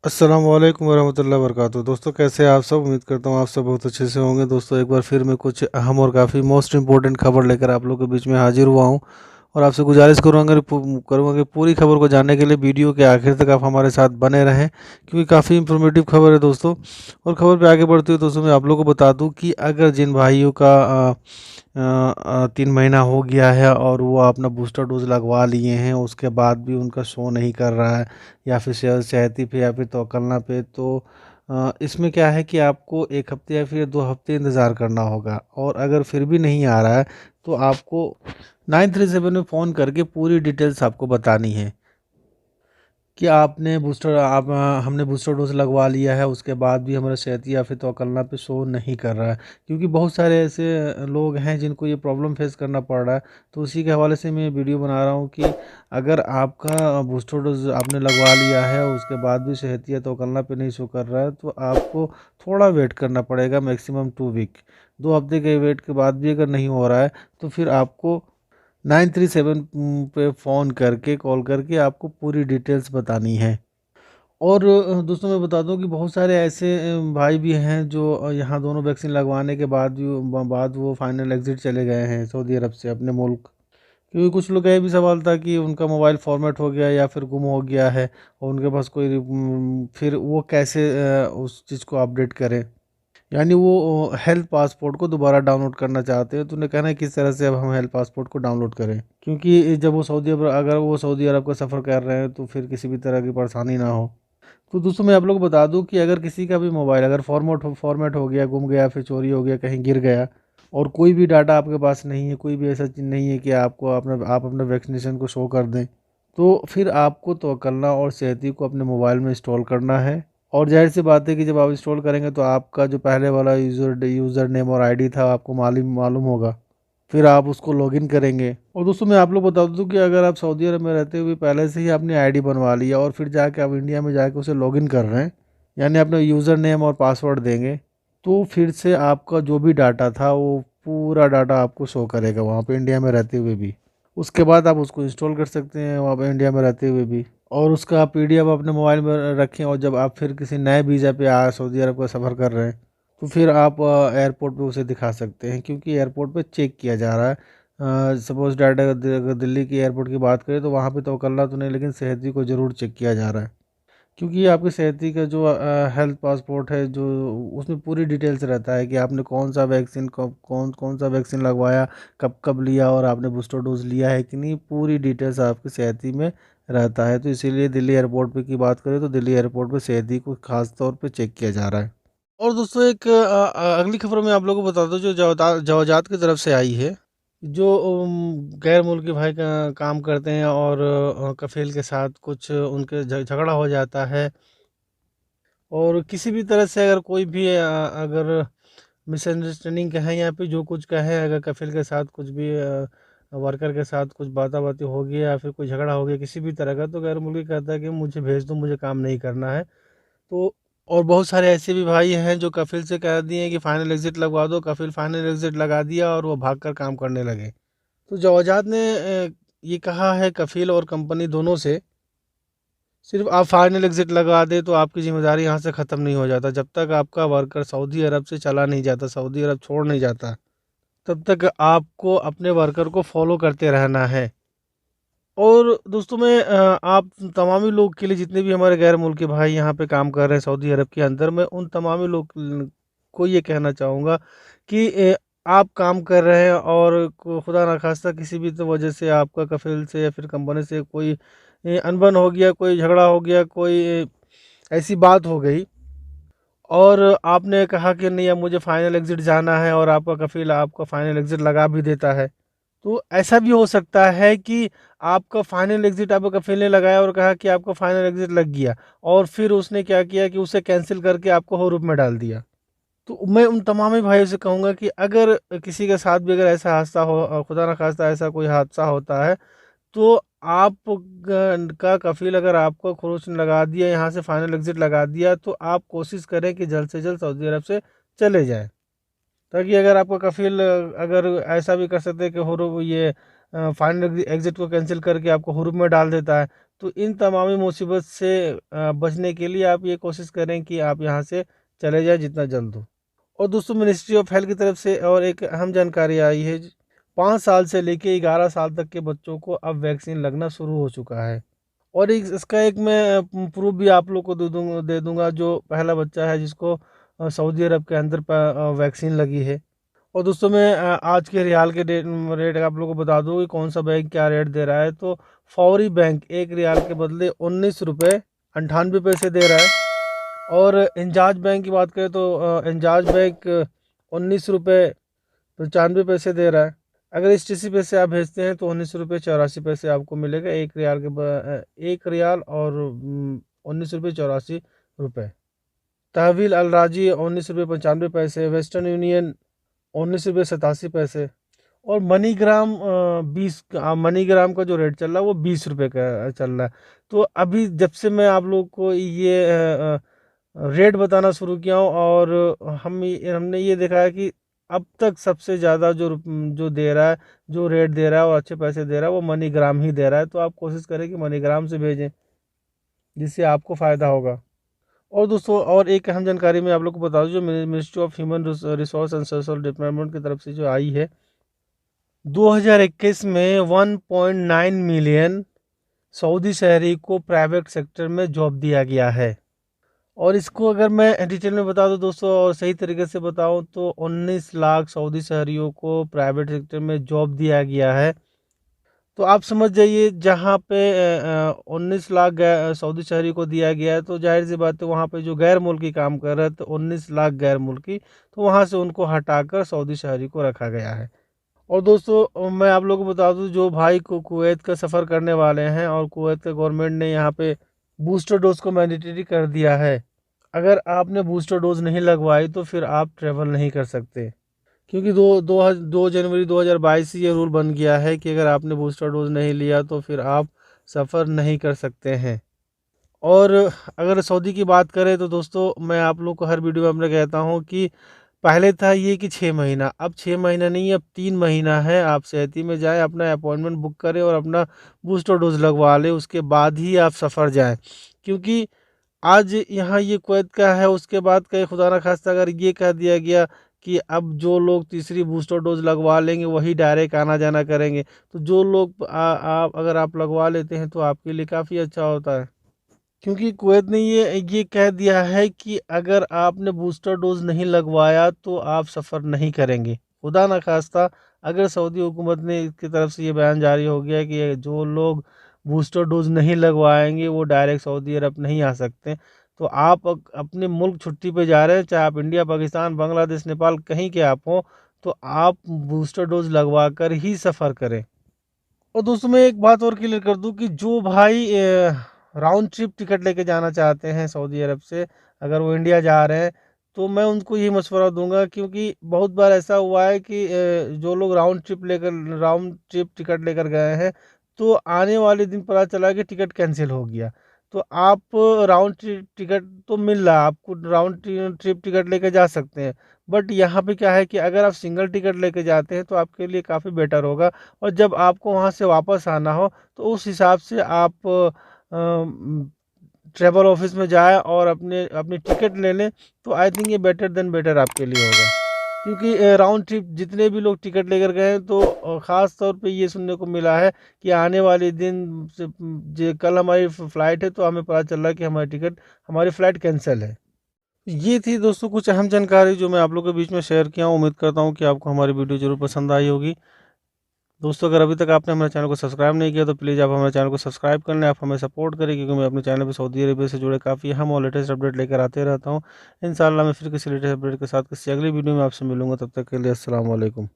अस्सलाम वालेकुम वरहमतुल्लाहि वबरकातुहू। दोस्तों कैसे हैं आप सब? उम्मीद करता हूँ आप सब बहुत अच्छे से होंगे। दोस्तों एक बार फिर मैं कुछ अहम और काफ़ी मोस्ट इंपॉर्टेंट खबर लेकर आप लोगों के बीच में हाजिर हुआ हूँ और आपसे गुजारिश करूँगा कि पूरी खबर को जानने के लिए वीडियो के आखिर तक आप हमारे साथ बने रहें, क्योंकि काफ़ी इंफॉर्मेटिव खबर है दोस्तों। और खबर पे आगे बढ़ते हुए दोस्तों मैं आप लोगों को बता दूं कि अगर जिन भाइयों का 3 महीना हो गया है और वो अपना बूस्टर डोज लगवा लिए हैं, उसके बाद भी उनका शो नहीं कर रहा है या फिर सेहती पे या फिर तवक्लना पे, तो इसमें क्या है कि आपको 1 हफ्ते या फिर 2 हफ्ते इंतज़ार करना होगा। और अगर फिर भी नहीं आ रहा है तो आपको 937 में फ़ोन करके पूरी डिटेल्स आपको बतानी है कि हमने बूस्टर डोज लगवा लिया है, उसके बाद भी हमारा सेहती या फिर तवक्लना पे शो नहीं कर रहा है। क्योंकि बहुत सारे ऐसे लोग हैं जिनको ये प्रॉब्लम फेस करना पड़ रहा है। तो उसी के हवाले से मैं वीडियो बना रहा हूँ कि अगर आपका बूस्टर डोज आपने लगवा लिया है, उसके बाद भी सेहती या तवक्लना पे नहीं शो कर रहा है, तो आपको थोड़ा वेट करना पड़ेगा, मैक्सिमम 2 वीक। 2 हफ्ते के वेट के बाद भी अगर नहीं हो रहा है तो फिर आपको 937 पे फ़ोन करके कॉल करके आपको पूरी डिटेल्स बतानी है। और दोस्तों मैं बता दूं कि बहुत सारे ऐसे भाई भी हैं जो यहाँ दोनों वैक्सीन लगवाने के बाद वो फाइनल एग्ज़िट चले गए हैं सऊदी अरब से अपने मुल्क। क्योंकि कुछ लोग का ये भी सवाल था कि उनका मोबाइल फॉर्मेट हो गया या फिर गुम हो गया है और उनके पास फिर वो कैसे उस चीज़ को अपडेट करें। यानी वो हेल्थ पासपोर्ट को दोबारा डाउनलोड करना चाहते हैं। तो उन्हें कहना है किस तरह से अब हम हेल्थ पासपोर्ट को डाउनलोड करें, क्योंकि जब वो अगर वो सऊदी अरब का सफ़र कर रहे हैं तो फिर किसी भी तरह की परेशानी ना हो। तो दोस्तों मैं आप लोग को बता दूं कि अगर किसी का भी मोबाइल अगर फॉर्मेट हो गया, गुम गया, फिर चोरी हो गया, कहीं गिर गया और कोई भी डाटा आपके पास नहीं है, कोई भी ऐसा चीज़ नहीं है कि आप अपना वैक्सीनेशन को शो कर दें, तो फिर आपको तवक्लना और सेहती को अपने मोबाइल में इंस्टॉल करना है। और ज़ाहिर सी बात है कि जब आप इंस्टॉल करेंगे तो आपका जो पहले वाला यूज़र नेम और आईडी था आपको मालूम मालूम होगा। फिर आप उसको लॉगिन करेंगे। और दोस्तों मैं आप लोग बता दूं कि अगर आप सऊदी अरब में रहते हुए पहले से ही आपने आईडी बनवा लिया और फिर जाके आप इंडिया में जाके उसे लॉगिन कर रहे हैं, यानी अपना यूज़र नेम और पासवर्ड देंगे, तो फिर से आपका जो भी डाटा था वो पूरा डाटा आपको शो करेगा वहाँ पे इंडिया में रहते हुए भी। उसके बाद आप उसको इंस्टॉल कर सकते हैं वहाँ पे इंडिया में रहते हुए भी। और उसका पीडीएफ अपने मोबाइल में रखें और जब आप फिर किसी नए वीज़ा पे सऊदी अरब का सफ़र कर रहे हैं तो फिर आप एयरपोर्ट पे उसे दिखा सकते हैं, क्योंकि एयरपोर्ट पे चेक किया जा रहा है। सपोज़ डैट अगर दिल्ली की एयरपोर्ट की बात करें तो वहाँ पे तवक्लना तो नहीं, लेकिन सेहती को ज़रूर चेक किया जा रहा है। क्योंकि ये आपकी सेहती का जो हेल्थ पासपोर्ट है, जो उसमें पूरी डिटेल्स रहता है कि आपने कौन सा वैक्सीन कब कौन कौन सा वैक्सीन लगवाया, कब कब लिया और आपने बूस्टर डोज लिया है कि नहीं, पूरी डिटेल्स आपकी सेहती में रहता है। तो इसीलिए दिल्ली एयरपोर्ट पे की बात करें तो दिल्ली एयरपोर्ट पे सेहती को खास तौर पे चेक किया जा रहा है। और दोस्तों एक अगली खबर मैं आप लोगों को बता दूं जो जवाजात की तरफ से आई है। जो गैर मुल्की भाई का काम करते हैं और कफ़ील के साथ कुछ उनके झगड़ा हो जाता है और किसी भी तरह से अगर कोई भी अगर मिसअंडरस्टैंडिंग कहें या फिर जो कुछ कहें, अगर कफ़ील के साथ कुछ भी वर्कर के साथ कुछ बाती हो गई या फिर कोई झगड़ा हो गया किसी भी तरह का, तो गैर मुल्की कहता है कि मुझे भेज दो, मुझे काम नहीं करना है। तो और बहुत सारे ऐसे भी भाई हैं जो कफ़ील से कह दिए कि फ़ाइनल एग्ज़िट लगवा दो, कफ़ील फ़ाइनल एग्ज़िट लगा दिया और वो भाग कर काम करने लगे। तो जवाजात ने ये कहा है कफ़ील और कंपनी दोनों से, सिर्फ आप फाइनल एग्ज़िट लगा दें तो आपकी ज़िम्मेदारी यहाँ से ख़त्म नहीं हो जाता। जब तक आपका वर्कर सऊदी अरब से चला नहीं जाता, सऊदी अरब छोड़ नहीं जाता, तब तक आपको अपने वर्कर को फॉलो करते रहना है। और दोस्तों मैं आप तमामी लोग के लिए, जितने भी हमारे गैर मुल्की भाई यहाँ पे काम कर रहे हैं सऊदी अरब के अंदर, मैं उन तमामी लोग को ये कहना चाहूँगा कि आप काम कर रहे हैं और खुदा ना खास्ता किसी भी तो वजह से आपका कफील से या फिर कंपनी से कोई अनबन हो गया, कोई झगड़ा हो गया, कोई ऐसी बात हो गई और आपने कहा कि नहीं अब मुझे फाइनल एग्ज़िट जाना है और आपका कफ़ील आपका फाइनल एग्ज़िट लगा भी देता है। तो ऐसा भी हो सकता है कि आपका फाइनल एग्ज़िट आपका कफ़ील ने लगाया और कहा कि आपका फाइनल एग्ज़िट लग गया और फिर उसने क्या किया कि उसे कैंसिल करके आपको हरूप में डाल दिया। तो मैं उन तमाम भाइयों से कहूँगा कि अगर किसी के साथ भी अगर ऐसा हादसा हो, खुदा ना खास्ता ऐसा कोई हादसा होता है, तो आप का कफ़ील अगर आपको खरोच ने लगा दिया, यहाँ से फाइनल एग्ज़िट लगा दिया, तो आप कोशिश करें कि जल्द से जल्द सऊदी अरब से चले जाएँ। ताकि अगर आपका कफ़ील अगर ऐसा भी कर सकते हैं कि फाइनल एग्ज़िट को कैंसिल करके आपको हुरूप में डाल देता है, तो इन तमामी मुसीबत से बचने के लिए आप ये कोशिश करें कि आप यहाँ से चले जाएँ जितना जल्द हो। और दोस्तों मिनिस्ट्री ऑफ हेल्थ की तरफ से और एक अहम जानकारी आई है, 5 साल से लेके 11 साल तक के बच्चों को अब वैक्सीन लगना शुरू हो चुका है। और एक इसका एक मैं प्रूफ भी आप लोग को दे दूँगा जो पहला बच्चा है जिसको सऊदी अरब के अंदर वैक्सीन लगी है। और दोस्तों मैं आज के रियाल के रेट आप लोगों को बता दूँ कि कौन सा बैंक क्या रेट दे रहा है। तो फौरी बैंक 1 रियाल के बदले 19 रुपये 98 पैसे दे रहा है। और इंजाज बैंक की बात करें तो इंजाज बैंक 19 रुपये 95 पैसे दे रहा है। अगर STC से आप भेजते हैं तो 19 रुपये 84 पैसे आपको मिलेगा 1 रियाल 1 रियाल और 19 रुपये 84 रुपये। तहवील अल राजी 19 रुपये 95 पैसे, वेस्टर्न यूनियन 19 रुपये 87 पैसे। और मनीग्राम 20 मनीग्राम का जो रेट चल रहा है वो 20 रुपये का चल रहा है। तो अभी जब से मैं आप लोग को ये रेट बताना शुरू किया हूँ और हमने ये देखा है कि अब तक सबसे ज़्यादा जो दे रहा है, जो रेट दे रहा है और अच्छे पैसे दे रहा है वो मनीग्राम ही दे रहा है। तो आप कोशिश करें कि मनीग्राम से भेजें जिससे आपको फ़ायदा होगा। और दोस्तों और एक अहम जानकारी मैं आप लोग को बता दूं जो ministry of human resource and social development की तरफ से जो आई है, 2021 में 1.9 मिलियन सऊदी शहरी को प्राइवेट सेक्टर में जॉब दिया गया है। और इसको अगर मैं डिटेल में बता दूं दोस्तों और सही तरीके से बताऊं तो 19 लाख सऊदी शहरियों को प्राइवेट सेक्टर में जॉब दिया गया है। तो आप समझ जाइए जहाँ पे 19 लाख सऊदी शहरी को दिया गया है तो जाहिर सी बात है वहाँ पे जो गैर मुल्की काम कर रहे थे 19 लाख गैर मुल्की, तो वहाँ से उनको हटाकर सऊदी शहरी को रखा गया है। और दोस्तों मैं आप लोगों को बता दूं जो भाई को कुवैत का सफ़र करने वाले हैं और कुवैत के गवर्नमेंट ने यहाँ पे बूस्टर डोज को मैंडेटरी कर दिया है। अगर आपने बूस्टर डोज नहीं लगवाई तो फिर आप ट्रैवल नहीं कर सकते, क्योंकि 2 जनवरी 2022 से ये रूल बन गया है कि अगर आपने बूस्टर डोज नहीं लिया तो फिर आप सफ़र नहीं कर सकते हैं। और अगर सऊदी की बात करें तो दोस्तों मैं आप लोग को हर वीडियो में अपने कहता हूँ कि पहले था ये कि 6 महीना, अब 6 महीना नहीं, अब 3 महीना है। आप सेहती में जाएं, अपना अपॉइंटमेंट बुक करें और अपना बूस्टर डोज लगवा लें, उसके बाद ही आप सफ़र जाएं। क्योंकि आज यहाँ ये कुवैत का है, उसके बाद कहीं खुदा ना खास्ता अगर ये कह दिया गया कि अब जो लोग तीसरी बूस्टर डोज लगवा लेंगे वही डायरेक्ट आना जाना करेंगे, तो जो लोग आप अगर आप लगवा लेते हैं तो आपके लिए काफ़ी अच्छा होता है। क्योंकि कुवैत ने ये कह दिया है कि अगर आपने बूस्टर डोज नहीं लगवाया तो आप सफ़र नहीं करेंगे। खुदा ना खास्ता अगर सऊदी हुकूमत ने की तरफ से ये बयान जारी हो गया कि जो लोग बूस्टर डोज नहीं लगवाएंगे वो डायरेक्ट सऊदी अरब नहीं आ सकते, तो आप अपने मुल्क छुट्टी पे जा रहे हैं, चाहे आप इंडिया, पाकिस्तान, बांग्लादेश, नेपाल कहीं के आप हों, तो आप बूस्टर डोज लगवा कर ही सफ़र करें। और दोस्तों मैं एक बात और क्लियर कर दूं कि जो भाई राउंड ट्रिप टिकट लेके जाना चाहते हैं सऊदी अरब से, अगर वो इंडिया जा रहे हैं, तो मैं उनको यही मशवरा दूंगा, क्योंकि बहुत बार ऐसा हुआ है कि जो लोग राउंड ट्रिप टिकट लेकर गए हैं तो आने वाले दिन पता चला कि टिकट कैंसिल हो गया। तो आप राउंड ट्रिप टिकट तो मिल रहा है, आपको राउंड ट्रिप टिकट लेके जा सकते हैं, बट यहाँ पे क्या है कि अगर आप सिंगल टिकट लेके जाते हैं तो आपके लिए काफ़ी बेटर होगा। और जब आपको वहाँ से वापस आना हो तो उस हिसाब से आप ट्रैवल ऑफिस में जाए और अपनी टिकट ले लें, तो आई थिंक ये बेटर देन बेटर आपके लिए होगा। क्योंकि राउंड ट्रिप जितने भी लोग टिकट लेकर गए हैं तो ख़ास तौर पे ये सुनने को मिला है कि आने वाले दिन से कल हमारी फ़्लाइट है तो हमें पता चल रहा है कि हमारी फ़्लाइट कैंसिल है। ये थी दोस्तों कुछ अहम जानकारी जो मैं आप लोगों के बीच में शेयर किया हूँ। उम्मीद करता हूँ कि आपको हमारी वीडियो ज़रूर पसंद आई होगी। दोस्तों अगर अभी तक आपने हमारे चैनल को सब्सक्राइब नहीं किया तो प्लीज़ आप हमारे चैनल को सब्सक्राइब कर लें, आप हमें सपोर्ट करें, क्योंकि मैं अपने चैनल पे सऊदी अरेबिया से जुड़े काफ़ी अहम और लेटेस्ट अपडेट लेकर आते रहता हूँ। इंशाल्लाह मैं फिर किसी लेटेस्ट अपडेट के साथ किसी अगली वीडियो में आपसे मिलूंगा। तब तक के लिए अस्सलाम वालेकुम।